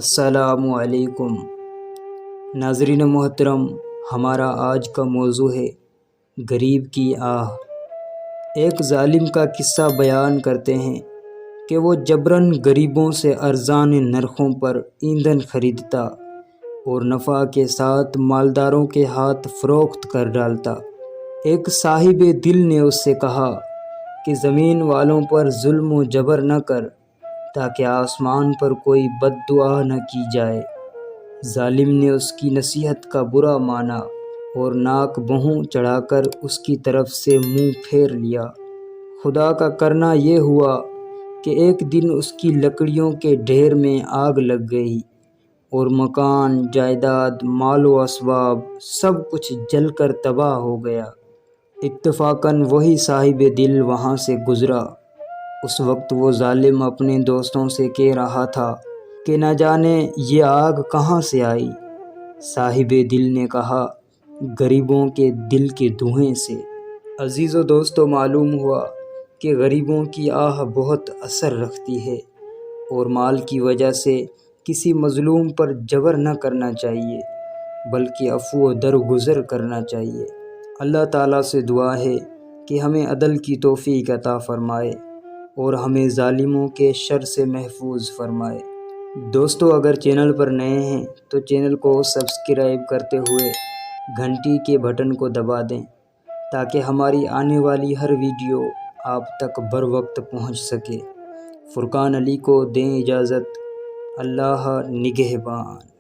السلام علیکم ناظرین محترم، ہمارا آج کا موضوع ہے غریب کی آہ۔ ایک ظالم کا قصہ بیان کرتے ہیں کہ وہ جبراً غریبوں سے ارزاں نرخوں پر ایندھن خریدتا اور نفع کے ساتھ مالداروں کے ہاتھ فروخت کر ڈالتا۔ ایک صاحب دل نے اس سے کہا کہ زمین والوں پر ظلم و جبر نہ کر تاکہ آسمان پر کوئی بد دعا نہ کی جائے۔ ظالم نے اس کی نصیحت کا برا مانا اور ناک بہوں چڑھا کر اس کی طرف سے منہ پھیر لیا۔ خدا کا کرنا یہ ہوا کہ ایک دن اس کی لکڑیوں کے ڈھیر میں آگ لگ گئی اور مکان، جائیداد، مال و اسباب سب کچھ جل کر تباہ ہو گیا۔ اتفاقاً وہی صاحب دل وہاں سے گزرا۔ اس وقت وہ ظالم اپنے دوستوں سے کہہ رہا تھا کہ نہ جانے یہ آگ کہاں سے آئی۔ صاحب دل نے کہا، غریبوں کے دل کے دھوئیں سے۔ عزیز و دوستو، معلوم ہوا کہ غریبوں کی آہ بہت اثر رکھتی ہے اور مال کی وجہ سے کسی مظلوم پر جبر نہ کرنا چاہیے بلکہ عفو و درگزر کرنا چاہیے۔ اللہ تعالیٰ سے دعا ہے کہ ہمیں عدل کی توفیق عطا فرمائے اور ہمیں ظالموں کے شر سے محفوظ فرمائے۔ دوستو، اگر چینل پر نئے ہیں تو چینل کو سبسکرائب کرتے ہوئے گھنٹی کے بٹن کو دبا دیں تاکہ ہماری آنے والی ہر ویڈیو آپ تک بر وقت پہنچ سکے۔ فرقان علی کو دیں اجازت۔ اللہ نگہبان۔